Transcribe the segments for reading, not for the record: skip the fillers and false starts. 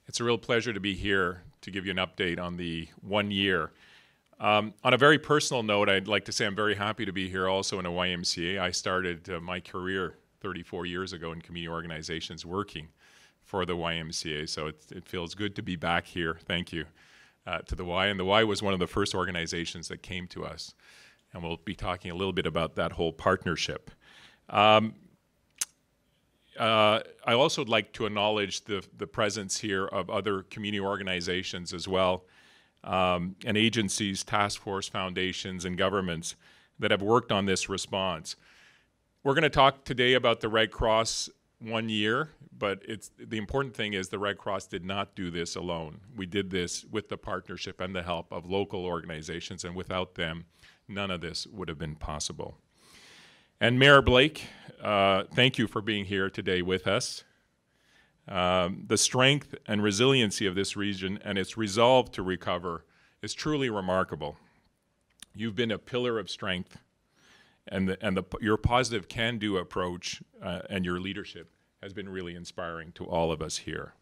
It's a real pleasure to be here to give you an update on the 1 year. On a very personal note, I'd like to say I'm very happy to be here also in a YMCA. I started my career 34 years ago in community organizations working for the YMCA, so it feels good to be back here. Thank you to the Y. And the Y was one of the first organizations that came to us, and we'll be talking a little bit about that whole partnership. I also would like to acknowledge the presence here of other community organizations as well, and agencies, task force, foundations, and governments that have worked on this response. We're going to talk today about the Red Cross 1 year, but the important thing is the Red Cross did not do this alone. We did this with the partnership and the help of local organizations, and without them, none of this would have been possible. And Mayor Blake, thank you for being here today with us. The strength and resiliency of this region and its resolve to recover is truly remarkable. You've been a pillar of strength, and your positive can-do approach and your leadership has been really inspiring to all of us here.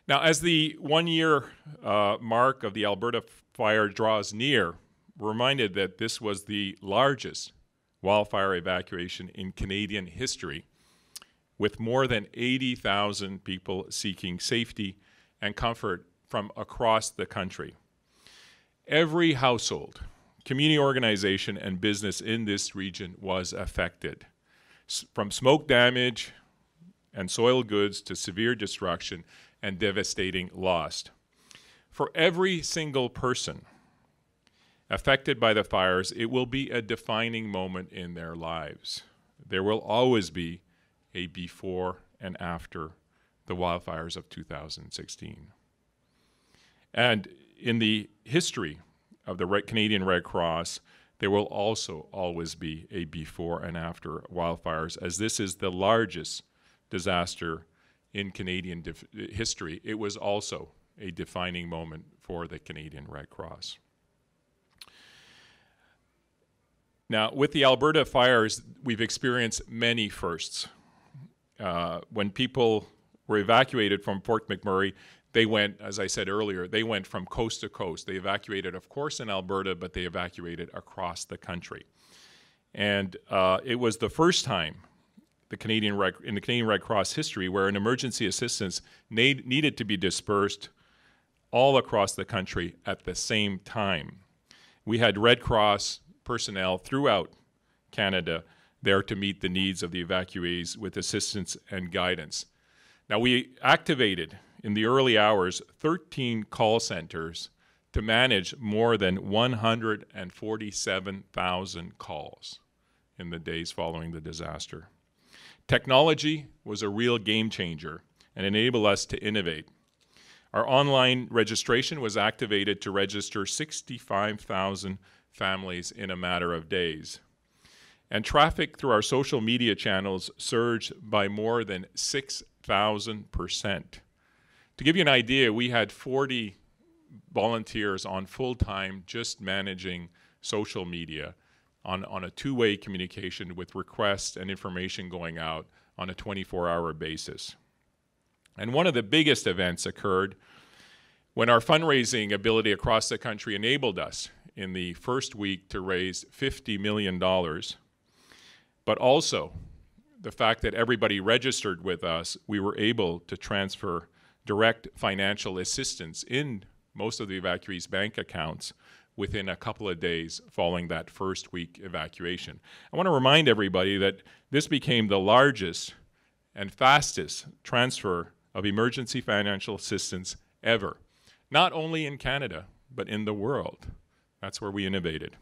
Now, as the 1 year mark of the Alberta fire draws near, we're reminded that this was the largest wildfire evacuation in Canadian history, with more than 80,000 people seeking safety and comfort from across the country. Every household, community organization, and business in this region was affected, from smoke damage and soil goods to severe destruction and devastating loss. For every single person affected by the fires, it will be a defining moment in their lives. There will always be a before and after the wildfires of 2016. And in the history of the Canadian Red Cross, there will also always be a before and after wildfires, as this is the largest disaster in Canadian history. It was also a defining moment for the Canadian Red Cross. Now, with the Alberta fires, we've experienced many firsts. When people were evacuated from Fort McMurray, they went, as I said earlier, they went from coast to coast. They evacuated, of course, in Alberta, but they evacuated across the country. And it was the first time in the Canadian Red Cross history where an emergency assistance needed to be dispersed all across the country at the same time. We had Red Cross personnel throughout Canada there to meet the needs of the evacuees with assistance and guidance. Now, we activated in the early hours 13 call centers to manage more than 147,000 calls in the days following the disaster. Technology was a real game changer and enabled us to innovate. Our online registration was activated to register 65,000 families in a matter of days. And traffic through our social media channels surged by more than 6,000%. To give you an idea, we had 40 volunteers on full-time just managing social media on a two-way communication with requests and information going out on a 24-hour basis. And one of the biggest events occurred when our fundraising ability across the country enabled us in the first week to raise $50 million, but also the fact that everybody registered with us, we were able to transfer direct financial assistance in most of the evacuees' bank accounts within a couple of days following that first week evacuation. I want to remind everybody that this became the largest and fastest transfer of emergency financial assistance ever, not only in Canada, but in the world. That's where we innovated.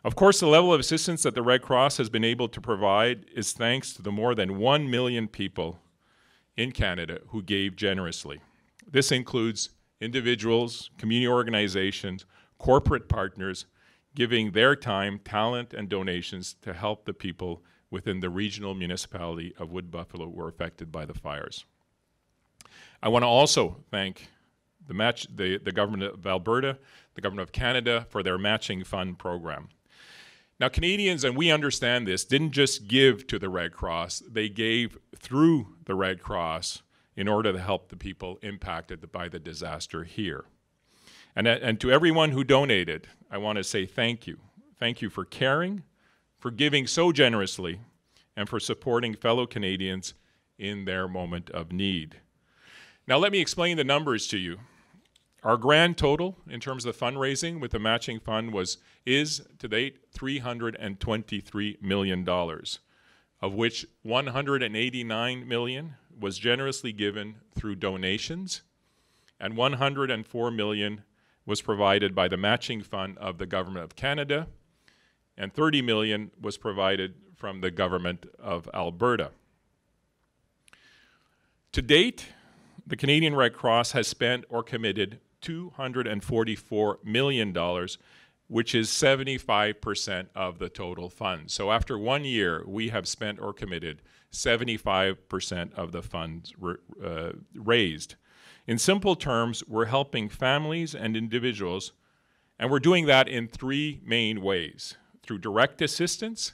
Of course, the level of assistance that the Red Cross has been able to provide is thanks to the more than 1 million people in Canada who gave generously. This includes individuals, community organizations, corporate partners, giving their time, talent, and donations to help the people within the regional municipality of Wood Buffalo who were affected by the fires. I want to also thank the government of Alberta, the government of Canada for their matching fund program. Now, Canadians, and we understand this, didn't just give to the Red Cross, they gave through the Red Cross in order to help the people impacted by the disaster here. And to everyone who donated, I want to say thank you. Thank you for caring, for giving so generously, and for supporting fellow Canadians in their moment of need. Now let me explain the numbers to you. Our grand total in terms of fundraising with the matching fund is to date $323 million, of which $189 million was generously given through donations, and $104 million was provided by the matching fund of the Government of Canada, and $30 million was provided from the Government of Alberta. To date, the Canadian Red Cross has spent or committed $244 million, which is 75% of the total funds. So after 1 year, we have spent or committed 75% of the funds raised. In simple terms, we're helping families and individuals, and we're doing that in three main ways: through direct assistance,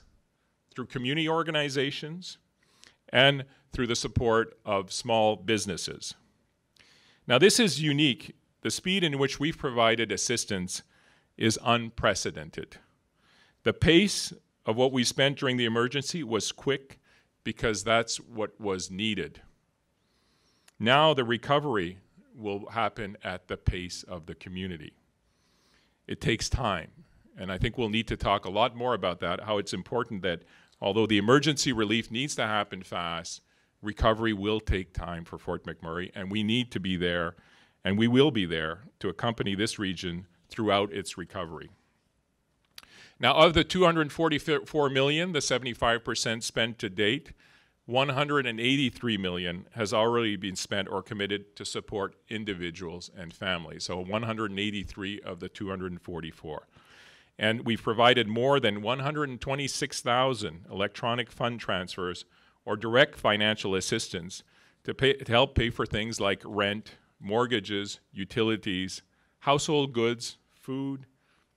through community organizations, and through the support of small businesses. Now, this is unique. The speed in which we've provided assistance is unprecedented. The pace of what we spent during the emergency was quick because that's what was needed. Now the recovery will happen at the pace of the community. It takes time, and I think we'll need to talk a lot more about that, how it's important that although the emergency relief needs to happen fast, recovery will take time for Fort McMurray, and we need to be there, and we will be there to accompany this region throughout its recovery. Now, of the $244 million, the 75% spent to date, $183 million has already been spent or committed to support individuals and families. So 183 of the 244. And we've provided more than 126,000 electronic fund transfers or direct financial assistance to help pay for things like rent, mortgages, utilities, household goods, food,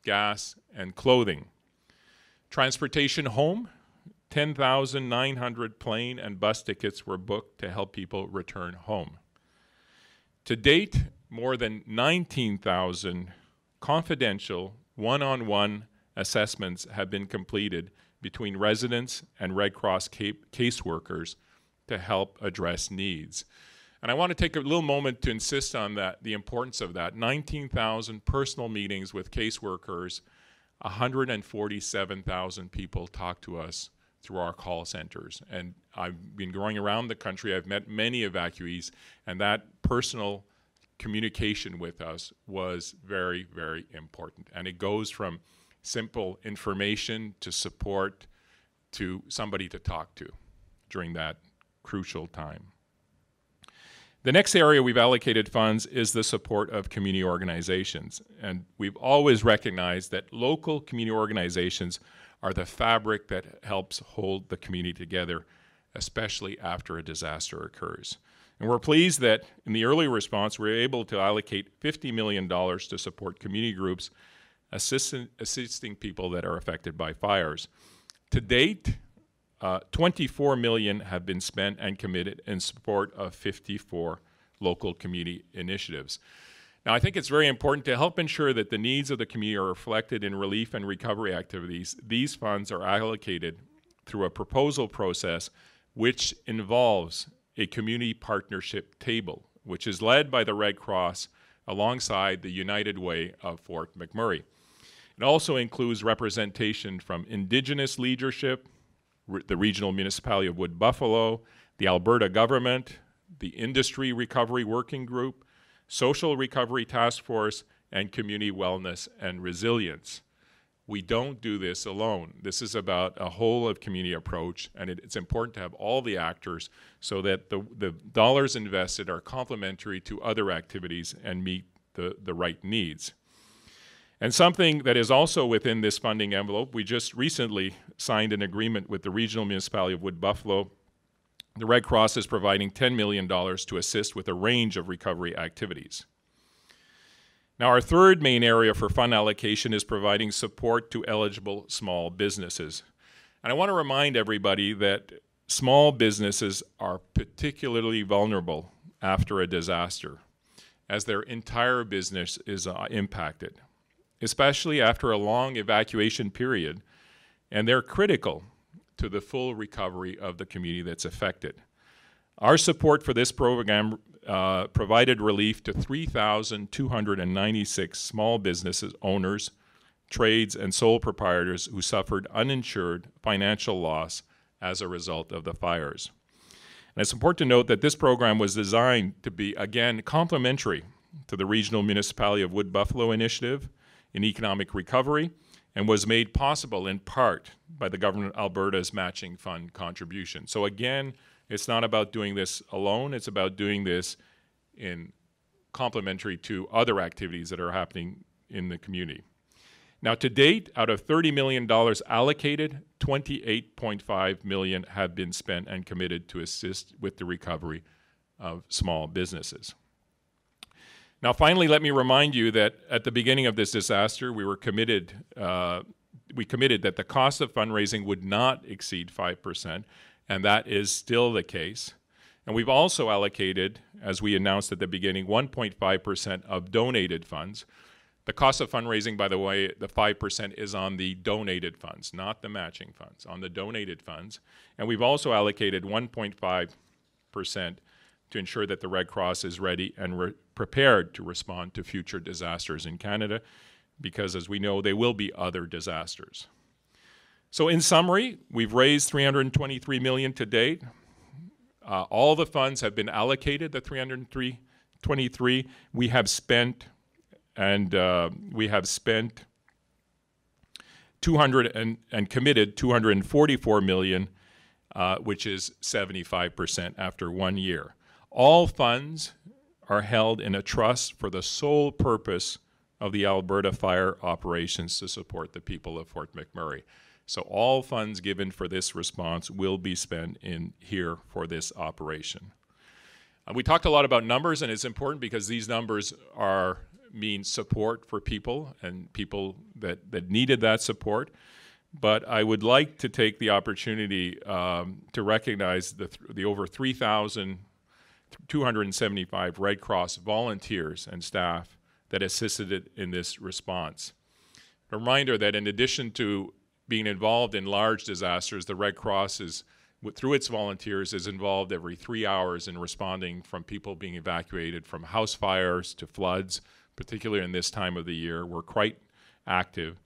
gas, and clothing. Transportation home, 10,900 plane and bus tickets were booked to help people return home. To date, more than 19,000 confidential one-on-one assessments have been completed between residents and Red Cross caseworkers to help address needs. And I want to take a little moment to insist on that, the importance of that. 19,000 personal meetings with caseworkers, 147,000 people talk to us through our call centers. And I've been going around the country, I've met many evacuees, and that personal communication with us was very, very important. And it goes from simple information to support to somebody to talk to during that crucial time. The next area we've allocated funds is the support of community organizations. And we've always recognized that local community organizations are the fabric that helps hold the community together, especially after a disaster occurs. And we're pleased that in the early response, we were able to allocate $50 million to support community groups assisting people that are affected by fires. To date, $24 million have been spent and committed in support of 54 local community initiatives. Now, I think it's very important to help ensure that the needs of the community are reflected in relief and recovery activities. These funds are allocated through a proposal process which involves a community partnership table, which is led by the Red Cross alongside the United Way of Fort McMurray. It also includes representation from Indigenous leadership, the Regional Municipality of Wood Buffalo, the Alberta government, the Industry Recovery Working Group, Social Recovery Task Force, and Community Wellness and Resilience. We don't do this alone. This is about a whole of community approach, and it's important to have all the actors so that the dollars invested are complementary to other activities and meet the right needs. And something that is also within this funding envelope, we just recently signed an agreement with the Regional Municipality of Wood Buffalo. The Red Cross is providing $10 million to assist with a range of recovery activities. Now, our third main area for fund allocation is providing support to eligible small businesses. And I want to remind everybody that small businesses are particularly vulnerable after a disaster, as their entire business is impacted, especially after a long evacuation period, and they're critical to the full recovery of the community that's affected. Our support for this program provided relief to 3,296 small businesses owners, trades, and sole proprietors who suffered uninsured financial loss as a result of the fires. And it's important to note that this program was designed to be, again, complementary to the Regional Municipality of Wood Buffalo initiative in economic recovery, and was made possible in part by the Government of Alberta's matching fund contribution. So again, it's not about doing this alone, it's about doing this in complementary to other activities that are happening in the community. Now, to date, out of $30 million allocated, $28.5 million have been spent and committed to assist with the recovery of small businesses. Now, finally, let me remind you that at the beginning of this disaster, we committed that the cost of fundraising would not exceed 5%, and that is still the case. And we've also allocated, as we announced at the beginning, 1.5% of donated funds. The cost of fundraising, by the way, the 5% is on the donated funds, not the matching funds, on the donated funds. And we've also allocated 1.5% to ensure that the Red Cross is ready and prepared to respond to future disasters in Canada, because as we know, there will be other disasters. So in summary, we've raised $323 million to date. All the funds have been allocated, the $323. We have spent 200 and committed $244 million, which is 75% after 1 year. All funds are held in a trust for the sole purpose of the Alberta Fire operations to support the people of Fort McMurray. So all funds given for this response will be spent in here for this operation. We talked a lot about numbers, and it's important because these numbers mean support for people and people that needed that support. But I would like to take the opportunity to recognize the over 3,275 Red Cross volunteers and staff that assisted in this response. A reminder that in addition to being involved in large disasters, the Red Cross through its volunteers, is involved every 3 hours in responding from people being evacuated from house fires to floods, particularly in this time of the year. We're quite active.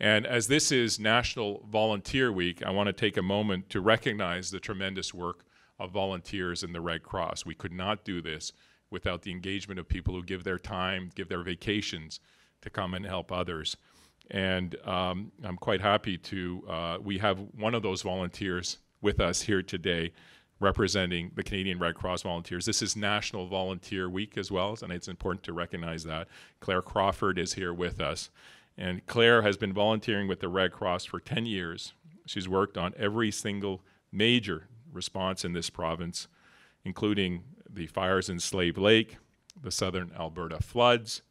And as this is National Volunteer Week, I want to take a moment to recognize the tremendous work of volunteers in the Red Cross. We could not do this without the engagement of people who give their time, give their vacations to come and help others. And I'm quite happy we have one of those volunteers with us here today representing the Canadian Red Cross volunteers. This is National Volunteer Week as well, and it's important to recognize that. Claire Crawford is here with us. And Claire has been volunteering with the Red Cross for 10 years. She's worked on every single major response in this province, including the fires in Slave Lake, the southern Alberta floods,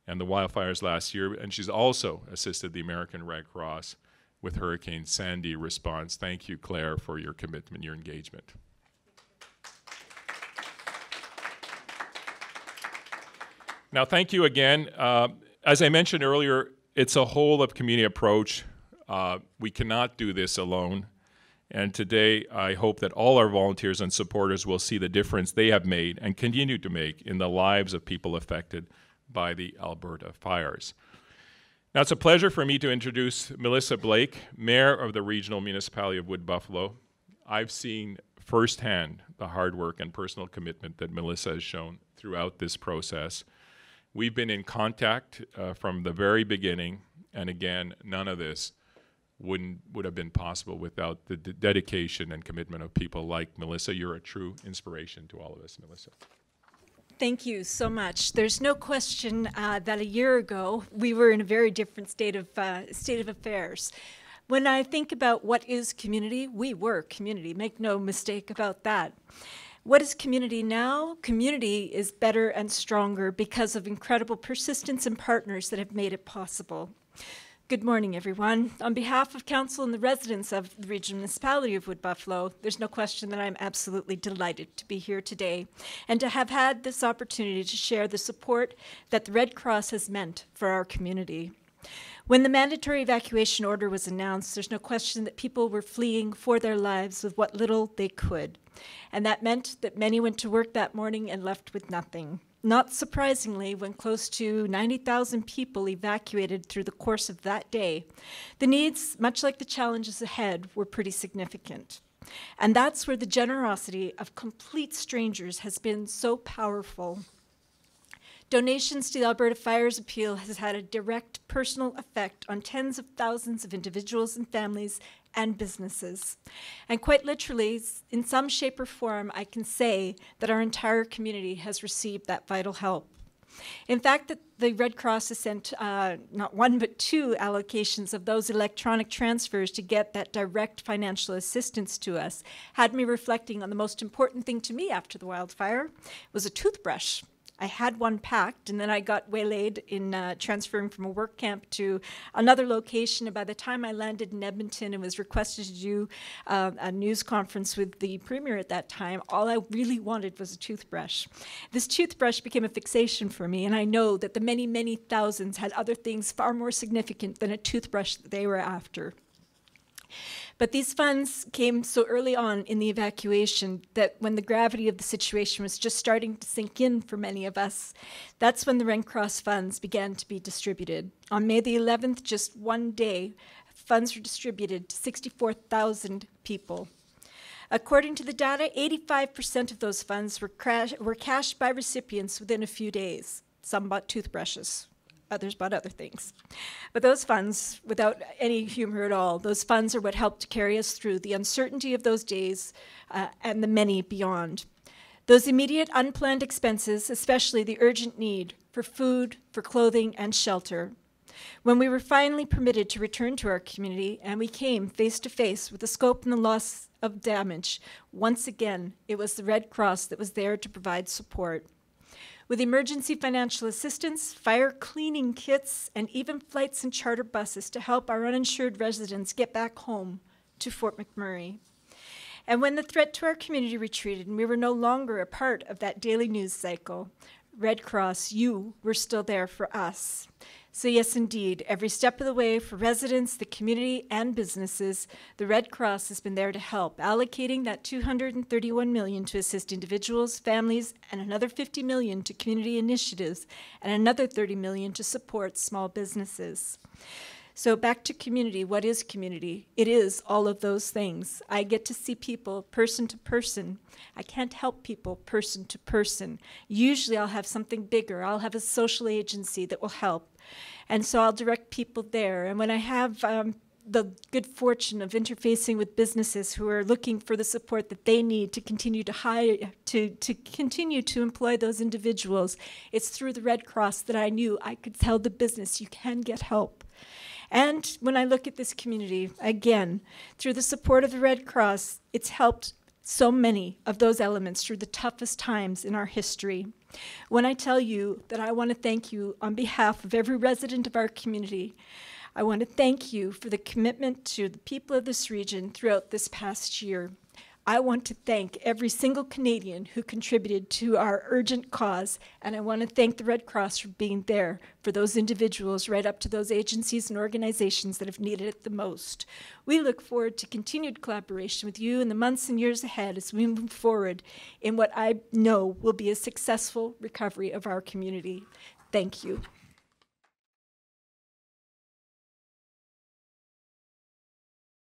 and the wildfires last year. And she's also assisted the American Red Cross with Hurricane Sandy response. Thank you, Claire, for your commitment, your engagement. Now, thank you again. As I mentioned earlier, it's a whole of community approach. We cannot do this alone. And today, I hope that all our volunteers and supporters will see the difference they have made and continue to make in the lives of people affected by the Alberta fires. Now, it's a pleasure for me to introduce Melissa Blake, Mayor of the Regional Municipality of Wood Buffalo. I've seen firsthand the hard work and personal commitment that Melissa has shown throughout this process. We've been in contact from the very beginning, and again, none of this would have been possible without the dedication and commitment of people like Melissa. You're a true inspiration to all of us, Melissa. Thank you so much. There's no question that a year ago we were in a very different state of affairs. When I think about what is community, we were community. Make no mistake about that. What is community now? Community is better and stronger because of incredible persistence and partners that have made it possible. Good morning, everyone. On behalf of Council and the residents of the Regional Municipality of Wood Buffalo, there's no question that I'm absolutely delighted to be here today and to have had this opportunity to share the support that the Red Cross has meant for our community. When the mandatory evacuation order was announced, there's no question that people were fleeing for their lives with what little they could. And that meant that many went to work that morning and left with nothing. Not surprisingly, when close to 90,000 people evacuated through the course of that day, the needs, much like the challenges ahead, were pretty significant. And that's where the generosity of complete strangers has been so powerful. Donations to the Alberta Fires appeal has had a direct personal effect on tens of thousands of individuals and families and businesses. And quite literally, in some shape or form, I can say that our entire community has received that vital help. In fact, the Red Cross has sent not one but two allocations of those electronic transfers to get that direct financial assistance to us, had me reflecting on the most important thing to me after the wildfire was a toothbrush. I had one packed, and then I got waylaid in transferring from a work camp to another location. And by the time I landed in Edmonton and was requested to do a news conference with the Premier at that time, all I really wanted was a toothbrush. This toothbrush became a fixation for me, and I know that the many, many thousands had other things far more significant than a toothbrush that they were after. But these funds came so early on in the evacuation that when the gravity of the situation was just starting to sink in for many of us, that's when the Red Cross funds began to be distributed. On May the 11th, just one day, funds were distributed to 64,000 people. According to the data, 85% of those funds were cashed by recipients within a few days. Some bought toothbrushes. Others bought other things. But those funds, without any humor at all, those funds are what helped to carry us through the uncertainty of those days and the many beyond. Those immediate unplanned expenses, especially the urgent need for food, for clothing, and shelter. When we were finally permitted to return to our community and we came face to face with the scope and the loss of damage, once again, it was the Red Cross that was there to provide support. With emergency financial assistance, fire cleaning kits, and even flights and charter buses to help our uninsured residents get back home to Fort McMurray. And when the threat to our community retreated and we were no longer a part of that daily news cycle, Red Cross, you were still there for us. So yes, indeed, every step of the way for residents, the community, and businesses, the Red Cross has been there to help, allocating that $231 million to assist individuals, families, and another $50 million to community initiatives, and another $30 million to support small businesses. So back to community. What is community? It is all of those things. I get to see people person to person. I can't help people person to person. Usually I'll have something bigger. I'll have a social agency that will help. And so I'll direct people there. And when I have the good fortune of interfacing with businesses who are looking for the support that they need to continue to hire, to continue to employ those individuals, it's through the Red Cross that I knew I could tell the business, you can get help. And when I look at this community, again, through the support of the Red Cross, it's helped so many of those elements through the toughest times in our history. When I tell you that I want to thank you on behalf of every resident of our community, I want to thank you for the commitment to the people of this region throughout this past year. I want to thank every single Canadian who contributed to our urgent cause, and I want to thank the Red Cross for being there for those individuals right up to those agencies and organizations that have needed it the most. We look forward to continued collaboration with you in the months and years ahead as we move forward in what I know will be a successful recovery of our community. Thank you.